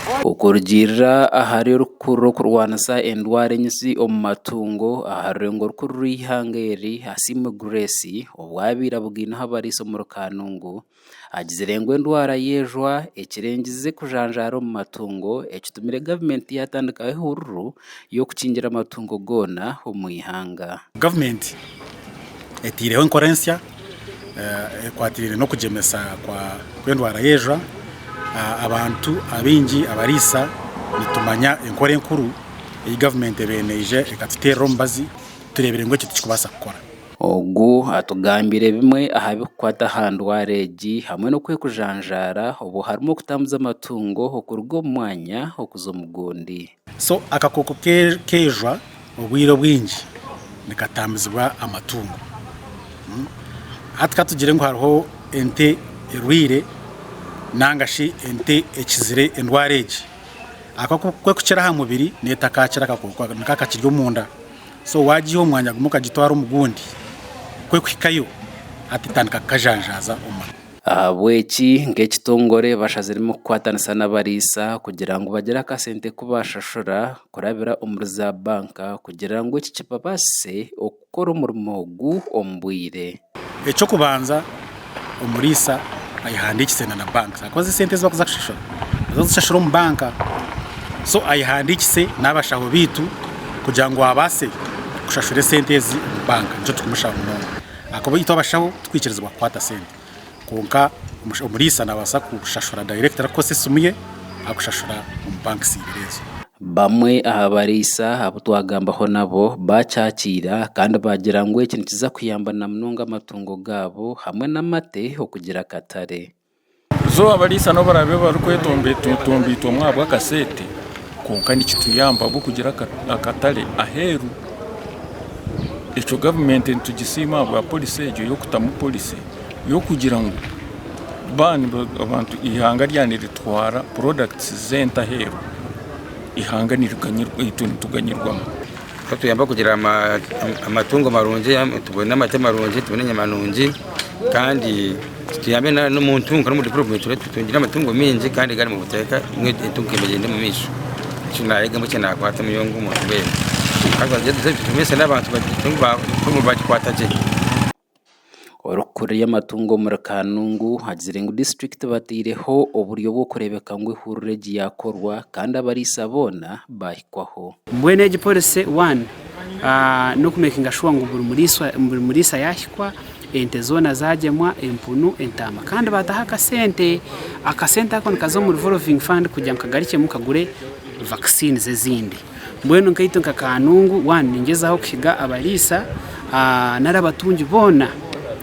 Ukurugirira ahari rukuru kurwanisa endwara nyinshi omu matungo aharengo rukuru rw'ihangeri Asiimwe Grace obwabira bugina habarisa omu Kanungu agizire ngu endwara yejwa ekirengize kujanjara omu matungo ekitumire gavumenti yatandikaho ihuriro y'okukingira amatungo gona omu ihanga. Gavumenti etiireho enkorensya ekwatiriire n'okugyemesa kw'endwara yejwa abantu abingi abarisa nitumanya enkora enkuru iyi gavumenti ebeneije ekatuteerera omubazi turebere ngu eki tukibasa kukora. Ogu atugambire bimwe ahabikukwata aha ndwara egi hamwe n'okwekujanjara obu harimu okutambuza amatungo okuruga omu mwanya okuza omu gundi. So akakoko kejwa obwire bwingi nikatambuzibwa amatungo. Hati katugire ngu hariho ente erwire nangashi ente ekizire endwara egi akakoko kukira aha mubiri netakakira akakoko nikakakiri omunda, so wagiho omwanya gumwe okagitwara omu gundi kwekuhikayo atitandika kukajanjaza omu ahabw'eki nk'ekitongore bashaziremu kukwatanisa n'abarisa kugira ngu bagire akasente kubashashura kurabira omuri za banka kugira ngu eki kibabase okukora omurimo ogu omu bwire. Ekyokubanza omurisa ayihandikise na banka sakoze sente zibakuza kushashura bazishashura omu banka, so ayihandikise n'abashaho bitu kugira ngu abase kushashura sente ezi mu banka nico tukumushaho munonga akobo ito abashaho twikirizibwa kukwata sente konka omurisa nabasa kushashura direct akose sumuye akushashura mu banka sibirezo. Bamwe ahabarisa abo twagambaho nabo bacyakira kandi bagira ngu eki nikiza kuyamba na munonga amatungo gabo hamwe n'amate okugira akatare. Zo abarisa no barabe barukwetombeto mwabwa akasete konka nikituyamba bwo kugira akatare aheru. Echo gavumenti ntugisima bwa polisi ejo yo kutamu polisi yo kugira ngu abantu ihanga ryanitwara products zenta heru ihanga nituganyirwamo tuyamba kugira amatungo marungi tubone amate marungi tubone inyama nungi kandi tuyambe no mu ntungo no mu development tutungira amatungo mingi kandi gari mu buteka imwe itungo imegende mu misho kinayega mu kinakwata muyongo mu tubere kandi tumese n'abantu bagikwata je orukuri y'amatungo muri Kanungu hagizire ngu district batireho oburyo bwo kurebeka ngo ihuriro egi yakorwa kandi abarisa bona bahikwaho. Mbwene egi policy 1 no kumekinga sure ngo buri murisa yahikwa ente zona zagemwa empunu entama kandi bataha akasente ako nikazo mu revolving fund kugira ngo kagarike mu kagure vaccines ezindi. Mbwene nkaito nka Kanungu 1 ningezaho kuhiga abarisa narabatungi bona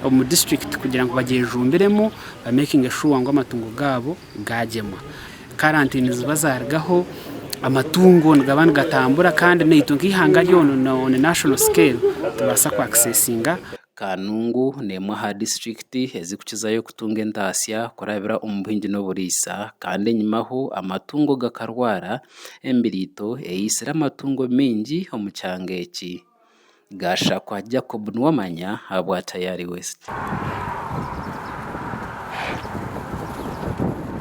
mu district kugira ngo bagejumbiremo making sure ngo amatungo gabo gagemwa quarantine zibazargaho amatungo ngabana gatambura kandi neitunga ihanga ryono on national scale tubasa ku accessinga. Kanungu nemwe ha district ezikukizayo kutunga entasya kurabira omubuhingi n'oburisa kandi nyimaho amatungo gakarwara embirito eyisira amatungo mingi omu kyanga eki. Gasha kwa Jacob Nwamanya habwa Tayari West.